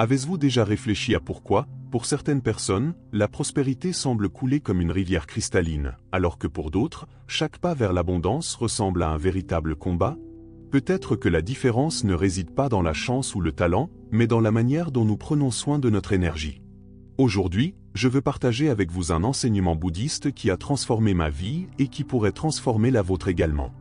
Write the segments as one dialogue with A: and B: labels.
A: Avez-vous déjà réfléchi à pourquoi, pour certaines personnes, la prospérité semble couler comme une rivière cristalline, alors que pour d'autres, chaque pas vers l'abondance ressemble à un véritable combat? Peut-être que la différence ne réside pas dans la chance ou le talent, mais dans la manière dont nous prenons soin de notre énergie. Aujourd'hui, je veux partager avec vous un enseignement bouddhiste qui a transformé ma vie et qui pourrait transformer la vôtre également.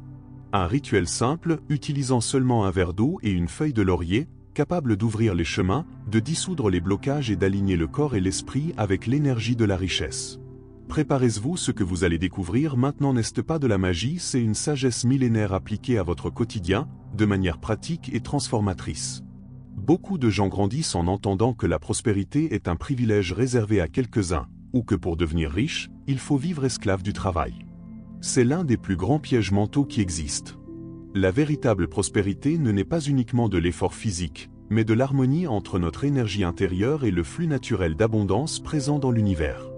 A: Un rituel simple, utilisant seulement un verre d'eau et une feuille de laurier, capable d'ouvrir les chemins, de dissoudre les blocages et d'aligner le corps et l'esprit avec l'énergie de la richesse. Préparez-vous, ce que vous allez découvrir maintenant n'est pas de la magie, c'est une sagesse millénaire appliquée à votre quotidien, de manière pratique et transformatrice. Beaucoup de gens grandissent en entendant que la prospérité est un privilège réservé à quelques-uns, ou que pour devenir riche, il faut vivre esclave du travail. C'est l'un des plus grands pièges mentaux qui existent. La véritable prospérité ne naît pas uniquement de l'effort physique, mais de l'harmonie entre notre énergie intérieure et le flux naturel d'abondance présent dans l'univers.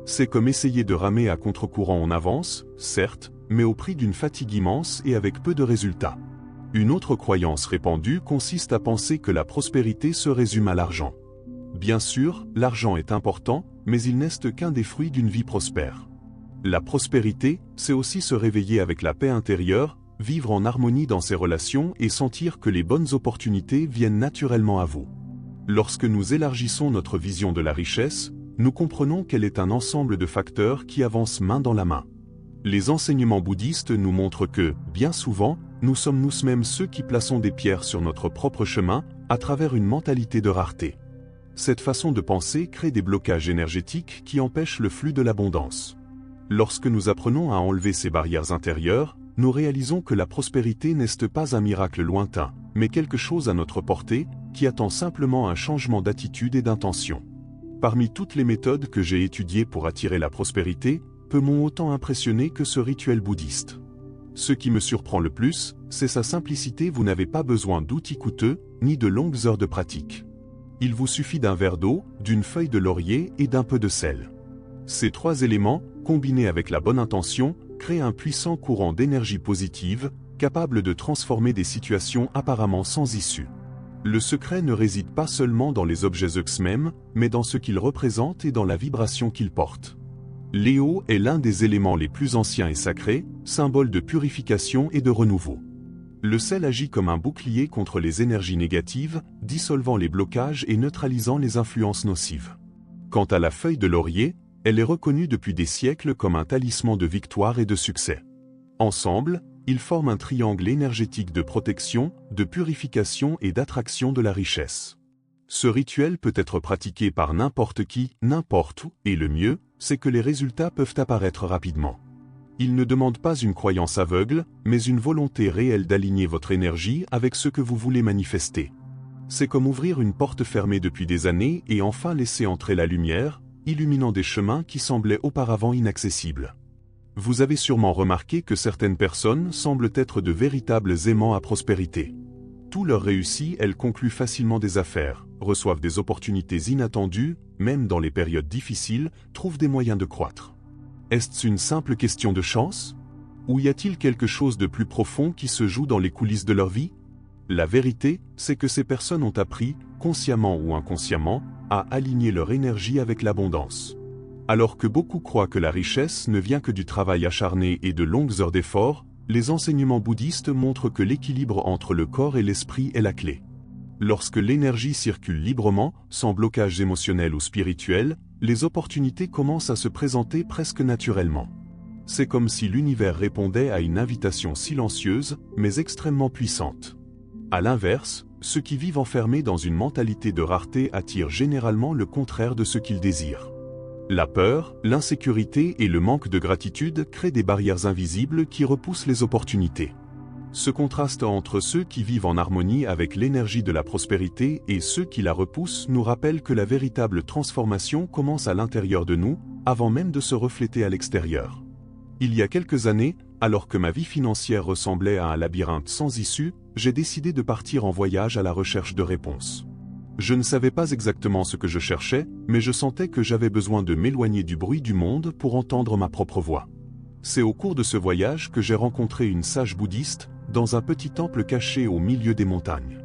A: C'est comme essayer de ramer à contre-courant en avance, certes, mais au prix d'une fatigue immense et avec peu de résultats. Une autre croyance répandue consiste à penser que la prospérité se résume à l'argent. Bien sûr, l'argent est important, mais il n'est qu'un des fruits d'une vie prospère. La prospérité, c'est aussi se réveiller avec la paix intérieure, vivre en harmonie dans ses relations et sentir que les bonnes opportunités viennent naturellement à vous. Lorsque nous élargissons notre vision de la richesse, nous comprenons qu'elle est un ensemble de facteurs qui avancent main dans la main. Les enseignements bouddhistes nous montrent que, bien souvent, nous sommes nous-mêmes ceux qui plaçons des pierres sur notre propre chemin, à travers une mentalité de rareté. Cette façon de penser crée des blocages énergétiques qui empêchent le flux de l'abondance. Lorsque nous apprenons à enlever ces barrières intérieures, nous réalisons que la prospérité n'est pas un miracle lointain, mais quelque chose à notre portée, qui attend simplement un changement d'attitude et d'intention. Parmi toutes les méthodes que j'ai étudiées pour attirer la prospérité, peu m'ont autant impressionné que ce rituel bouddhiste. Ce qui me surprend le plus, c'est sa simplicité. Vous n'avez pas besoin d'outils coûteux, ni de longues heures de pratique. Il vous suffit d'un verre d'eau, d'une feuille de laurier et d'un peu de sel. Ces trois éléments, combinés avec la bonne intention, créent un puissant courant d'énergie positive, capable de transformer des situations apparemment sans issue. Le secret ne réside pas seulement dans les objets eux-mêmes, mais dans ce qu'ils représentent et dans la vibration qu'ils portent. L'eau est l'un des éléments les plus anciens et sacrés, symbole de purification et de renouveau. Le sel agit comme un bouclier contre les énergies négatives, dissolvant les blocages et neutralisant les influences nocives. Quant à la feuille de laurier, elle est reconnue depuis des siècles comme un talisman de victoire et de succès. Ensemble, ils forment un triangle énergétique de protection, de purification et d'attraction de la richesse. Ce rituel peut être pratiqué par n'importe qui, n'importe où, et le mieux, c'est que les résultats peuvent apparaître rapidement. Il ne demande pas une croyance aveugle, mais une volonté réelle d'aligner votre énergie avec ce que vous voulez manifester. C'est comme ouvrir une porte fermée depuis des années et enfin laisser entrer la lumière, illuminant des chemins qui semblaient auparavant inaccessibles. Vous avez sûrement remarqué que certaines personnes semblent être de véritables aimants à prospérité. Tout leur réussit, elles concluent facilement des affaires, reçoivent des opportunités inattendues, même dans les périodes difficiles, trouvent des moyens de croître. Est-ce une simple question de chance? Ou y a-t-il quelque chose de plus profond qui se joue dans les coulisses de leur vie? La vérité, c'est que ces personnes ont appris, consciemment ou inconsciemment, à aligner leur énergie avec l'abondance. Alors que beaucoup croient que la richesse ne vient que du travail acharné et de longues heures d'effort, les enseignements bouddhistes montrent que l'équilibre entre le corps et l'esprit est la clé. Lorsque l'énergie circule librement, sans blocage émotionnel ou spirituel, les opportunités commencent à se présenter presque naturellement. C'est comme si l'univers répondait à une invitation silencieuse, mais extrêmement puissante. À l'inverse, ceux qui vivent enfermés dans une mentalité de rareté attirent généralement le contraire de ce qu'ils désirent. La peur, l'insécurité et le manque de gratitude créent des barrières invisibles qui repoussent les opportunités. Ce contraste entre ceux qui vivent en harmonie avec l'énergie de la prospérité et ceux qui la repoussent nous rappelle que la véritable transformation commence à l'intérieur de nous, avant même de se refléter à l'extérieur. Il y a quelques années, alors que ma vie financière ressemblait à un labyrinthe sans issue, j'ai décidé de partir en voyage à la recherche de réponses. Je ne savais pas exactement ce que je cherchais, mais je sentais que j'avais besoin de m'éloigner du bruit du monde pour entendre ma propre voix. C'est au cours de ce voyage que j'ai rencontré une sage bouddhiste, dans un petit temple caché au milieu des montagnes.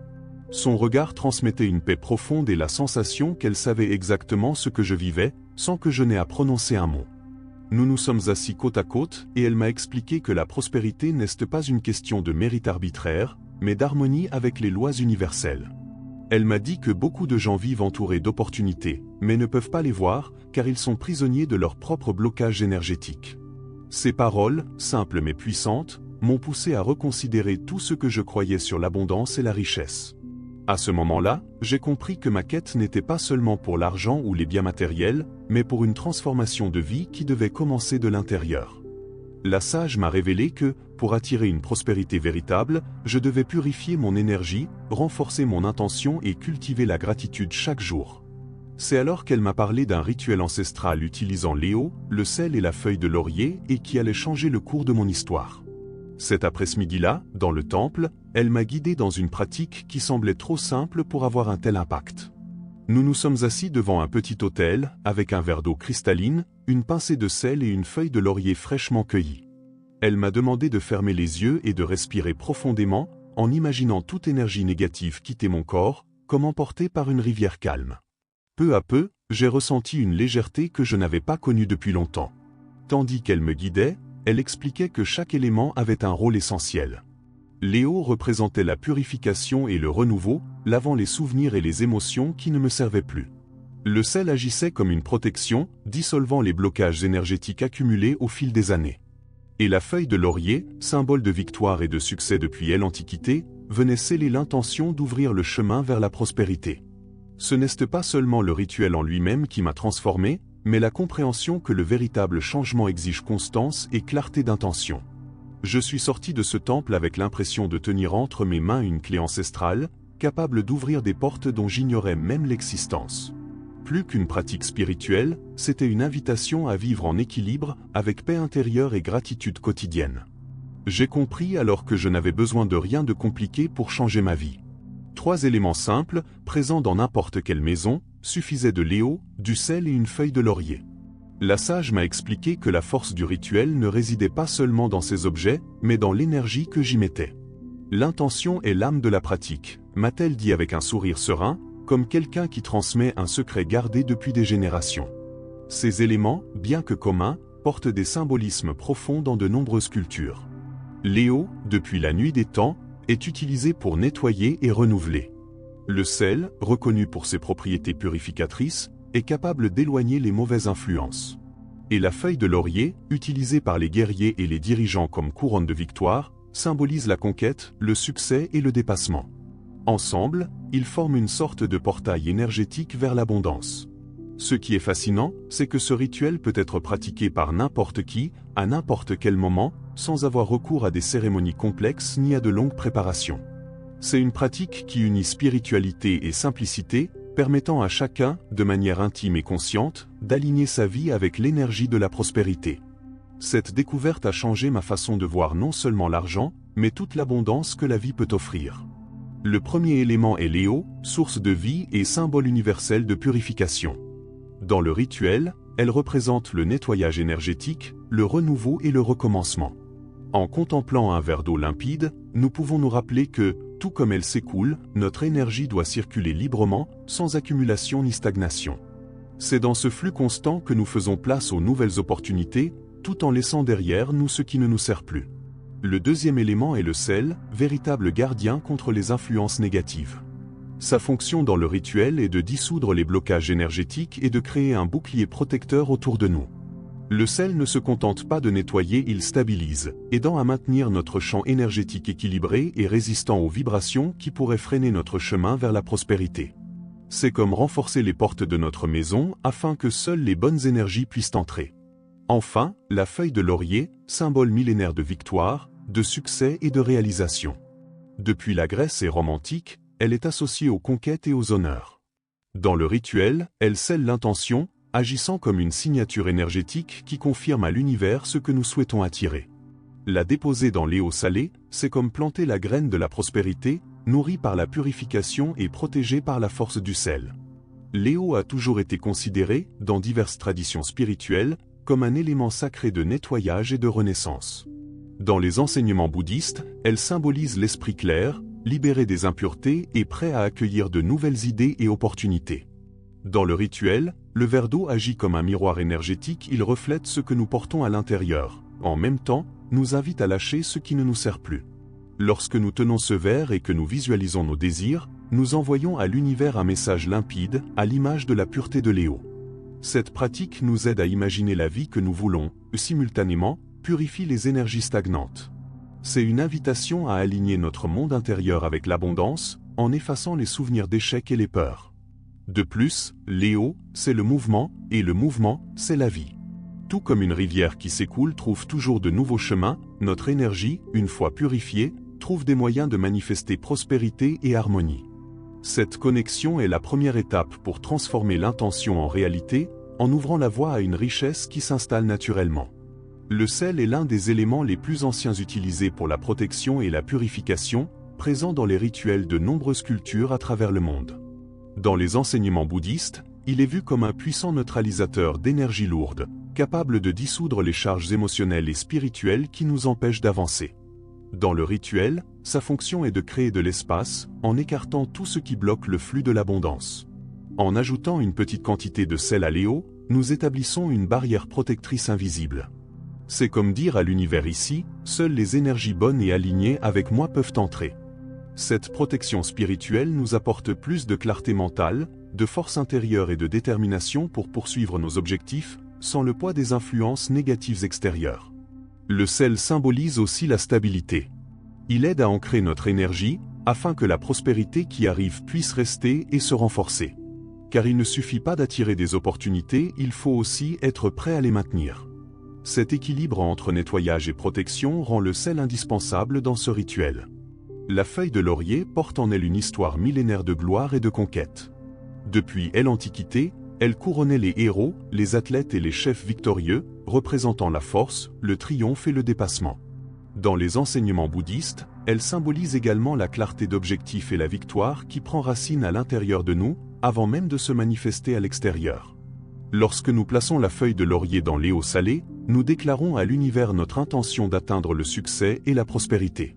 A: Son regard transmettait une paix profonde et la sensation qu'elle savait exactement ce que je vivais, sans que je n'aie à prononcer un mot. Nous nous sommes assis côte à côte et elle m'a expliqué que la prospérité n'est pas une question de mérite arbitraire, mais d'harmonie avec les lois universelles. Elle m'a dit que beaucoup de gens vivent entourés d'opportunités, mais ne peuvent pas les voir, car ils sont prisonniers de leur propre blocage énergétique. Ces paroles, simples mais puissantes, m'ont poussé à reconsidérer tout ce que je croyais sur l'abondance et la richesse. À ce moment-là, j'ai compris que ma quête n'était pas seulement pour l'argent ou les biens matériels, mais pour une transformation de vie qui devait commencer de l'intérieur. La sage m'a révélé que, pour attirer une prospérité véritable, je devais purifier mon énergie, renforcer mon intention et cultiver la gratitude chaque jour. C'est alors qu'elle m'a parlé d'un rituel ancestral utilisant l'éau, le sel et la feuille de laurier et qui allait changer le cours de mon histoire. Cet après-midi-là, dans le temple, elle m'a guidé dans une pratique qui semblait trop simple pour avoir un tel impact. Nous nous sommes assis devant un petit autel, avec un verre d'eau cristalline, une pincée de sel et une feuille de laurier fraîchement cueillie. Elle m'a demandé de fermer les yeux et de respirer profondément, en imaginant toute énergie négative quitter mon corps, comme emportée par une rivière calme. Peu à peu, j'ai ressenti une légèreté que je n'avais pas connue depuis longtemps. Tandis qu'elle me guidait, elle expliquait que chaque élément avait un rôle essentiel. L'éau représentait la purification et le renouveau, lavant les souvenirs et les émotions qui ne me servaient plus. Le sel agissait comme une protection, dissolvant les blocages énergétiques accumulés au fil des années. Et la feuille de laurier, symbole de victoire et de succès depuis l'Antiquité, venait sceller l'intention d'ouvrir le chemin vers la prospérité. Ce n'est pas seulement le rituel en lui-même qui m'a transformé, mais la compréhension que le véritable changement exige constance et clarté d'intention. Je suis sorti de ce temple avec l'impression de tenir entre mes mains une clé ancestrale, capable d'ouvrir des portes dont j'ignorais même l'existence. Plus qu'une pratique spirituelle, c'était une invitation à vivre en équilibre, avec paix intérieure et gratitude quotidienne. J'ai compris alors que je n'avais besoin de rien de compliqué pour changer ma vie. 3 éléments simples, présents dans n'importe quelle maison, suffisaient de l'éau, du sel et une feuille de laurier. La sage m'a expliqué que la force du rituel ne résidait pas seulement dans ces objets, mais dans l'énergie que j'y mettais. L'intention est l'âme de la pratique, m'a-t-elle dit avec un sourire serein, comme quelqu'un qui transmet un secret gardé depuis des générations. Ces éléments, bien que communs, portent des symbolismes profonds dans de nombreuses cultures. L'éau, depuis la nuit des temps, est utilisé pour nettoyer et renouveler. Le sel, reconnu pour ses propriétés purificatrices, est capable d'éloigner les mauvaises influences. Et la feuille de laurier, utilisée par les guerriers et les dirigeants comme couronne de victoire, symbolise la conquête, le succès et le dépassement. Ensemble, ils forment une sorte de portail énergétique vers l'abondance. Ce qui est fascinant, c'est que ce rituel peut être pratiqué par n'importe qui, à n'importe quel moment, sans avoir recours à des cérémonies complexes ni à de longues préparations. C'est une pratique qui unit spiritualité et simplicité, permettant à chacun, de manière intime et consciente, d'aligner sa vie avec l'énergie de la prospérité. Cette découverte a changé ma façon de voir non seulement l'argent, mais toute l'abondance que la vie peut offrir. Le premier élément est l'éau, source de vie et symbole universel de purification. Dans le rituel, elle représente le nettoyage énergétique, le renouveau et le recommencement. En contemplant un verre d'eau limpide, nous pouvons nous rappeler que, tout comme elle s'écoule, notre énergie doit circuler librement, sans accumulation ni stagnation. C'est dans ce flux constant que nous faisons place aux nouvelles opportunités, tout en laissant derrière nous ce qui ne nous sert plus. Le deuxième élément est le sel, véritable gardien contre les influences négatives. Sa fonction dans le rituel est de dissoudre les blocages énergétiques et de créer un bouclier protecteur autour de nous. Le sel ne se contente pas de nettoyer, il stabilise, aidant à maintenir notre champ énergétique équilibré et résistant aux vibrations qui pourraient freiner notre chemin vers la prospérité. C'est comme renforcer les portes de notre maison afin que seules les bonnes énergies puissent entrer. Enfin, la feuille de laurier, symbole millénaire de victoire, de succès et de réalisation. Depuis la Grèce et Rome antique, elle est associée aux conquêtes et aux honneurs. Dans le rituel, elle scelle l'intention, agissant comme une signature énergétique qui confirme à l'univers ce que nous souhaitons attirer. La déposer dans l'éau salée, c'est comme planter la graine de la prospérité, nourrie par la purification et protégée par la force du sel. L'éau a toujours été considérée, dans diverses traditions spirituelles, comme un élément sacré de nettoyage et de renaissance. Dans les enseignements bouddhistes, elle symbolise l'esprit clair, libéré des impuretés et prêt à accueillir de nouvelles idées et opportunités. Dans le rituel, le verre d'eau agit comme un miroir énergétique, il reflète ce que nous portons à l'intérieur. En même temps, nous invite à lâcher ce qui ne nous sert plus. Lorsque nous tenons ce verre et que nous visualisons nos désirs, nous envoyons à l'univers un message limpide, à l'image de la pureté de Léo. Cette pratique nous aide à imaginer la vie que nous voulons, simultanément, purifie les énergies stagnantes. C'est une invitation à aligner notre monde intérieur avec l'abondance, en effaçant les souvenirs d'échecs et les peurs. De plus, Léo, c'est le mouvement, et le mouvement, c'est la vie. Tout comme une rivière qui s'écoule trouve toujours de nouveaux chemins, notre énergie, une fois purifiée, trouve des moyens de manifester prospérité et harmonie. Cette connexion est la première étape pour transformer l'intention en réalité, en ouvrant la voie à une richesse qui s'installe naturellement. Le sel est l'un des éléments les plus anciens utilisés pour la protection et la purification, présent dans les rituels de nombreuses cultures à travers le monde. Dans les enseignements bouddhistes, il est vu comme un puissant neutralisateur d'énergie lourde, capable de dissoudre les charges émotionnelles et spirituelles qui nous empêchent d'avancer. Dans le rituel, sa fonction est de créer de l'espace, en écartant tout ce qui bloque le flux de l'abondance. En ajoutant une petite quantité de sel à Léo, nous établissons une barrière protectrice invisible. C'est comme dire à l'univers ici, seules les énergies bonnes et alignées avec moi peuvent entrer. Cette protection spirituelle nous apporte plus de clarté mentale, de force intérieure et de détermination pour poursuivre nos objectifs, sans le poids des influences négatives extérieures. Le sel symbolise aussi la stabilité. Il aide à ancrer notre énergie, afin que la prospérité qui arrive puisse rester et se renforcer. Car il ne suffit pas d'attirer des opportunités, il faut aussi être prêt à les maintenir. Cet équilibre entre nettoyage et protection rend le sel indispensable dans ce rituel. La feuille de laurier porte en elle une histoire millénaire de gloire et de conquête. Depuis l'Antiquité, elle couronnait les héros, les athlètes et les chefs victorieux, représentant la force, le triomphe et le dépassement. Dans les enseignements bouddhistes, elle symbolise également la clarté d'objectif et la victoire qui prend racine à l'intérieur de nous, avant même de se manifester à l'extérieur. Lorsque nous plaçons la feuille de laurier dans l'eau salée, nous déclarons à l'univers notre intention d'atteindre le succès et la prospérité.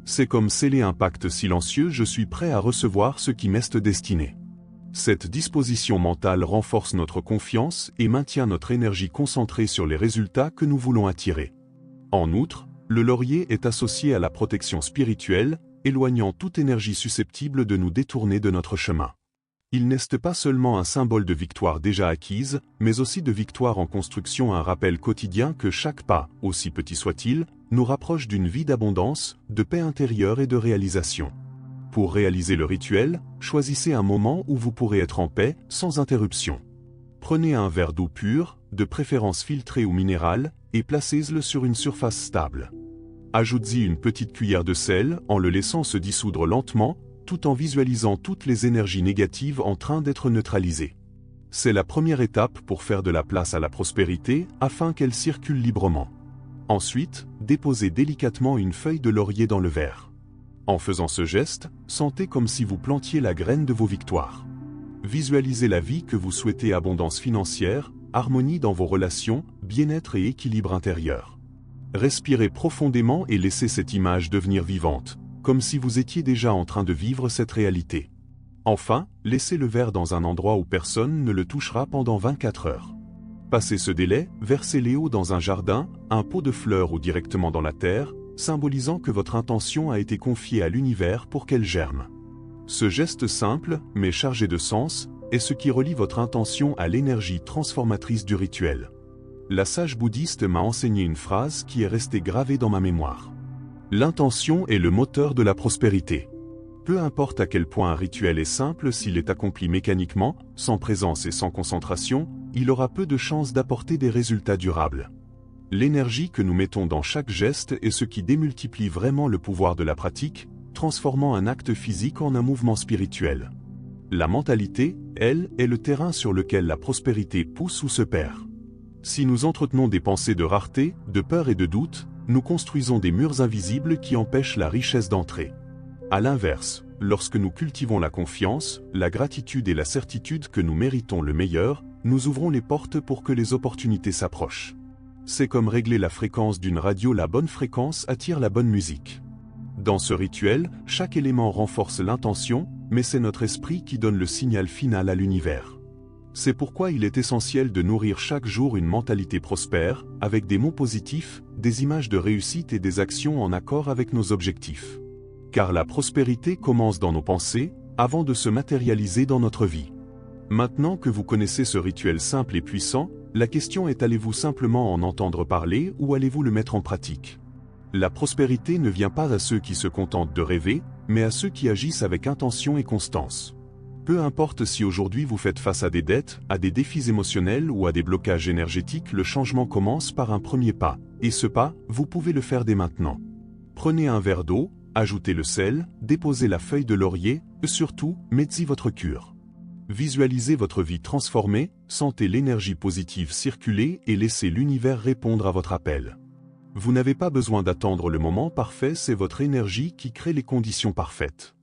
A: C'est comme sceller un pacte silencieux, je suis prêt à recevoir ce qui m'est destiné. Cette disposition mentale renforce notre confiance et maintient notre énergie concentrée sur les résultats que nous voulons attirer. En outre, le laurier est associé à la protection spirituelle, éloignant toute énergie susceptible de nous détourner de notre chemin. Il n'est pas seulement un symbole de victoire déjà acquise, mais aussi de victoire en construction, un rappel quotidien que chaque pas, aussi petit soit-il, nous rapproche d'une vie d'abondance, de paix intérieure et de réalisation. Pour réaliser le rituel, choisissez un moment où vous pourrez être en paix, sans interruption. Prenez un verre d'eau pure, de préférence filtrée ou minérale, et placez-le sur une surface stable. Ajoutez-y une petite cuillère de sel en le laissant se dissoudre lentement, tout en visualisant toutes les énergies négatives en train d'être neutralisées. C'est la première étape pour faire de la place à la prospérité, afin qu'elle circule librement. Ensuite, déposez délicatement une feuille de laurier dans le verre. En faisant ce geste, sentez comme si vous plantiez la graine de vos victoires. Visualisez la vie que vous souhaitez, abondance financière, harmonie dans vos relations, bien-être et équilibre intérieur. Respirez profondément et laissez cette image devenir vivante, comme si vous étiez déjà en train de vivre cette réalité. Enfin, laissez le verre dans un endroit où personne ne le touchera pendant 24 heures. Passez ce délai, versez-le dans un jardin, un pot de fleurs ou directement dans la terre, symbolisant que votre intention a été confiée à l'univers pour qu'elle germe. Ce geste simple, mais chargé de sens, est ce qui relie votre intention à l'énergie transformatrice du rituel. La sage bouddhiste m'a enseigné une phrase qui est restée gravée dans ma mémoire. L'intention est le moteur de la prospérité. Peu importe à quel point un rituel est simple, s'il est accompli mécaniquement, sans présence et sans concentration, il aura peu de chances d'apporter des résultats durables. L'énergie que nous mettons dans chaque geste est ce qui démultiplie vraiment le pouvoir de la pratique, transformant un acte physique en un mouvement spirituel. La mentalité, elle, est le terrain sur lequel la prospérité pousse ou se perd. Si nous entretenons des pensées de rareté, de peur et de doute, nous construisons des murs invisibles qui empêchent la richesse d'entrer. À l'inverse, lorsque nous cultivons la confiance, la gratitude et la certitude que nous méritons le meilleur, nous ouvrons les portes pour que les opportunités s'approchent. C'est comme régler la fréquence d'une radio, la bonne fréquence attire la bonne musique. Dans ce rituel, chaque élément renforce l'intention, mais c'est notre esprit qui donne le signal final à l'univers. C'est pourquoi il est essentiel de nourrir chaque jour une mentalité prospère, avec des mots positifs, des images de réussite et des actions en accord avec nos objectifs. Car la prospérité commence dans nos pensées, avant de se matérialiser dans notre vie. Maintenant que vous connaissez ce rituel simple et puissant, la question est: allez-vous simplement en entendre parler ou allez-vous le mettre en pratique? La prospérité ne vient pas à ceux qui se contentent de rêver, mais à ceux qui agissent avec intention et constance. Peu importe si aujourd'hui vous faites face à des dettes, à des défis émotionnels ou à des blocages énergétiques, le changement commence par un premier pas, et ce pas, vous pouvez le faire dès maintenant. Prenez un verre d'eau, ajoutez le sel, déposez la feuille de laurier, et surtout, mettez-y votre cure. Visualisez votre vie transformée, sentez l'énergie positive circuler et laissez l'univers répondre à votre appel. Vous n'avez pas besoin d'attendre le moment parfait, c'est votre énergie qui crée les conditions parfaites.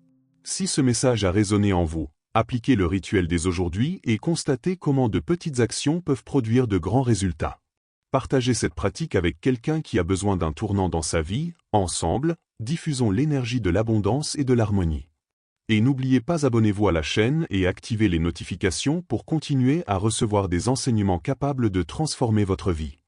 A: Si ce message a résonné en vous, appliquez le rituel dès aujourd'hui et constatez comment de petites actions peuvent produire de grands résultats. Partagez cette pratique avec quelqu'un qui a besoin d'un tournant dans sa vie. Ensemble, diffusons l'énergie de l'abondance et de l'harmonie. Et n'oubliez pas, abonnez-vous à la chaîne et activez les notifications pour continuer à recevoir des enseignements capables de transformer votre vie.